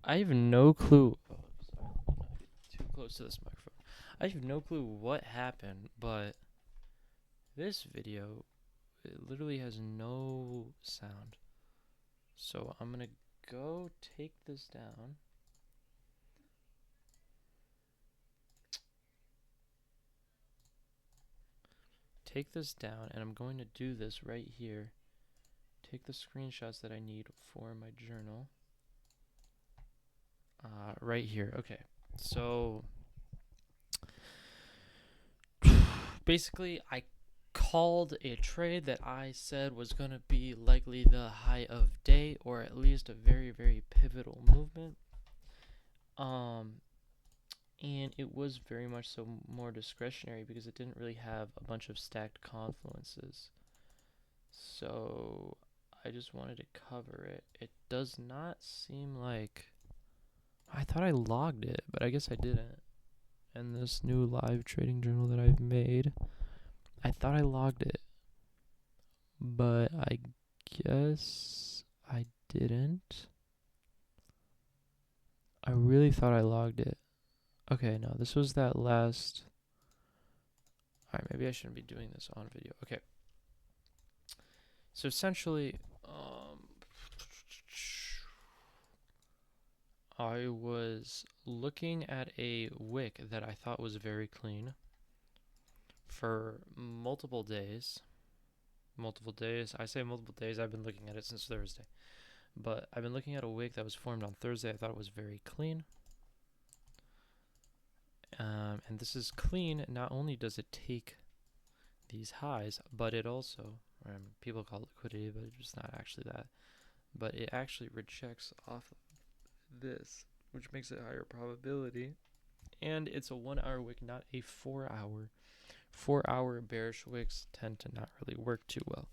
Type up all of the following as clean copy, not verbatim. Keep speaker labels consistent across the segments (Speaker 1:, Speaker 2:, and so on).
Speaker 1: I have no clue. Oh, sorry, not get too close to this microphone. I have no clue what happened, but this video it literally has no sound. So I'm gonna go take this down. Take this down, and I'm going to do this right here. Take the screenshots that I need for my journal. Right here. Okay. So basically, I called a trade that I said was going to be likely the high of day, or at least a very, very pivotal movement. Um, and it was very much so more discretionary because it didn't really have a bunch of stacked confluences. So I just wanted to cover it. It does not seem like I thought I logged it, but I guess I didn't. And this new live trading journal that I've made, I thought I logged it, but I guess I didn't. I really thought I logged it. Okay, no, this was that last. Alright, maybe I shouldn't be doing this on video. Okay. So essentially, I was looking at a wick that I thought was very clean for multiple days. Multiple days. I say multiple days. I've been looking at it since Thursday. But I've been looking at a wick that was formed on Thursday. I thought it was very clean. And this is clean. Not only does it take these highs, but it also, people call it liquidity, but it's not actually that. But it actually rejects off of this, which makes it higher probability. And it's a 1 hour wick, not a 4 hour. 4 hour bearish wicks tend to not really work too well.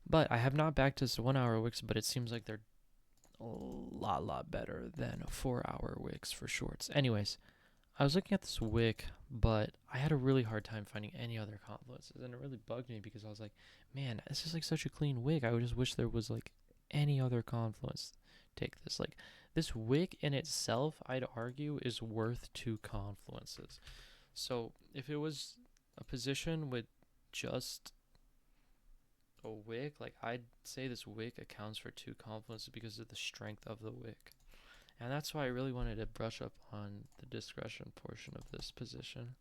Speaker 1: But I have not backtested 1 hour wicks, but it seems like they're a lot better than 4 hour wicks for shorts. Anyways, I was looking at this wick, but I had a really hard time finding any other confluences, and it really bugged me because I was like, man, this is like such a clean wick. I would just wish there was like any other confluence take this. Like this wick in itself, I'd argue, is worth two confluences. So if it was a position with just a wick, like I'd say this wick accounts for two confluences because of the strength of the wick. And that's why I really wanted to brush up on the discretion portion of this position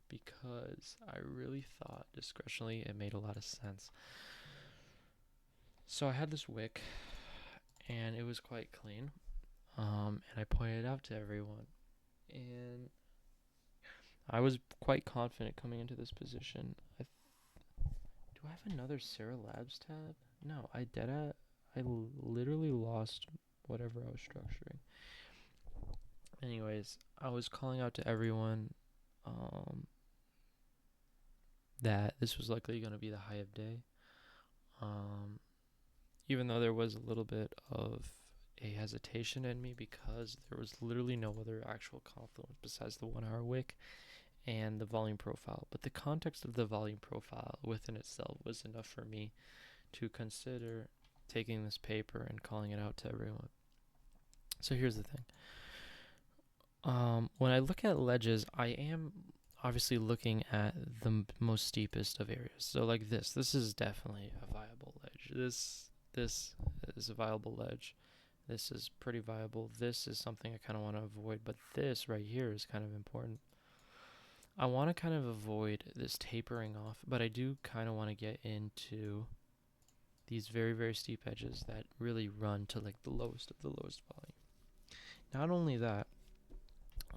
Speaker 1: because I really thought discretionally it made a lot of sense. So I had this wick and it was quite clean. And I pointed it out to everyone. And I was quite confident coming into this position. Do I have another Sarah Labs tab? No, I literally lost whatever I was structuring. Anyways, I was calling out to everyone that this was likely going to be the high of day. Even though there was a little bit of a hesitation in me because there was literally no other actual confluence besides the 1 hour wick and the volume profile. But the context of the volume profile within itself was enough for me to consider taking this paper and calling it out to everyone. So here's the thing. When I look at ledges, I am obviously looking at the most steepest of areas. So like this is definitely a viable ledge. This is a viable ledge. This is pretty viable. This is something I kind of want to avoid, but this right here is kind of important. I want to kind of avoid this tapering off, but I do kind of want to get into these very, very steep edges that really run to like the lowest of the lowest volume. Not only that,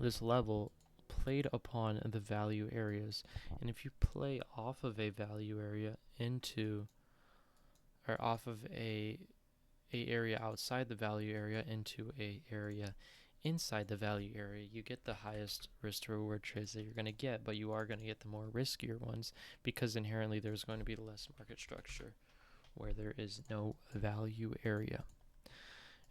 Speaker 1: this level played upon the value areas, and if you play off of a value area into or off of a area outside the value area into a area inside the value area, you get the highest risk to reward trades that you're going to get, but you are going to get the more riskier ones because inherently there's going to be less market structure where there is no value area.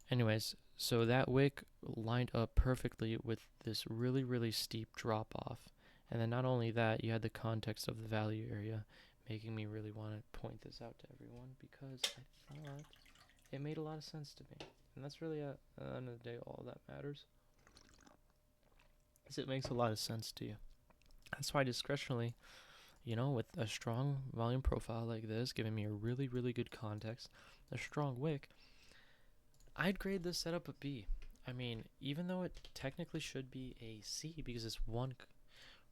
Speaker 1: Anyways, so that wick lined up perfectly with this really, really steep drop off. And then not only that, you had the context of the value area, making me really want to point this out to everyone because I thought it made a lot of sense to me. And that's really, at the end of the day, all that matters. Is it makes a lot of sense to you. That's why discretionally, with a strong volume profile like this, giving me a really, really good context, a strong wick, I'd grade this setup a B. I mean, even though it technically should be a C because it's one,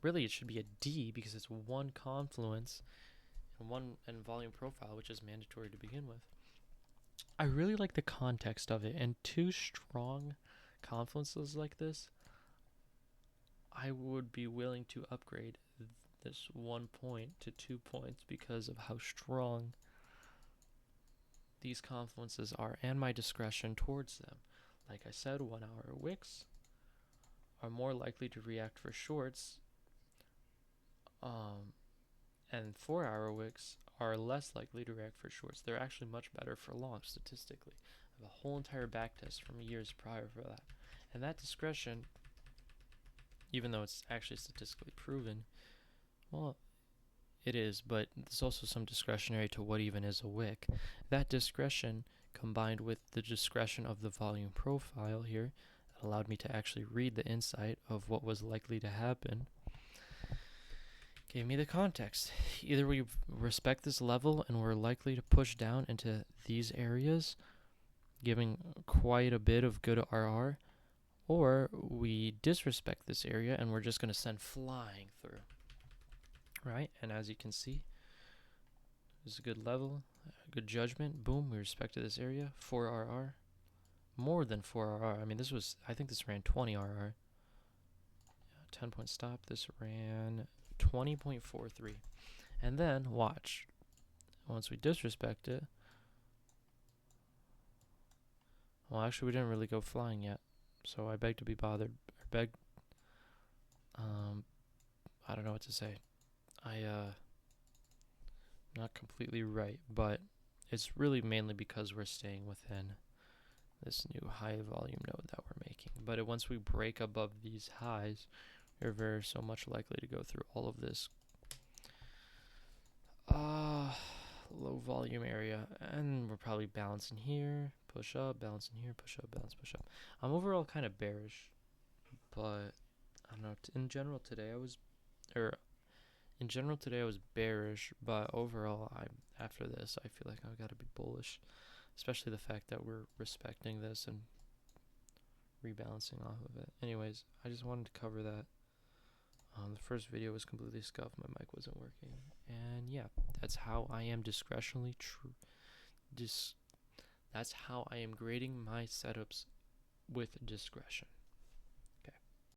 Speaker 1: really it should be a D because it's one confluence and volume profile, which is mandatory to begin with. I really like the context of it, and two strong confluences like this, I would be willing to upgrade this 1 point to 2 points because of how strong these confluences are and my discretion towards them. Like I said, 1 hour wicks are more likely to react for shorts, and 4 hour wicks are less likely to react for shorts. They're actually much better for long statistically. I have a whole entire backtest from years prior for that. And that discretion, even though it's actually statistically proven, well, it is, but there's also some discretionary to what even is a wick. That discretion, combined with the discretion of the volume profile here, allowed me to actually read the insight of what was likely to happen, gave me the context. Either we respect this level and we're likely to push down into these areas, giving quite a bit of good RR, or we disrespect this area and we're just going to send flying through. Right? And as you can see, there's a good level, good judgment. Boom, we respected this area. 4 RR. More than 4 RR. I mean, I think this ran 20 RR. 10 point stop. This ran 20.43. And then, watch. Once we disrespect it, well, actually, we didn't really go flying yet. So I beg to be bothered. I don't know what to say. Not completely right, but it's really mainly because we're staying within this new high volume node that we're making. But once we break above these highs, we're very so much likely to go through all of this low volume area, and we're probably balancing here, push up, balancing here, push up, balance, push up. I'm overall kind of bearish, but I don't know. In general today I was bearish, but overall, after this, I feel like I've got to be bullish, especially the fact that we're respecting this and rebalancing off of it. Anyways, I just wanted to cover that. The first video was completely scuffed. My mic wasn't working. And yeah, that's how I am discretionally that's how I am grading my setups with discretion.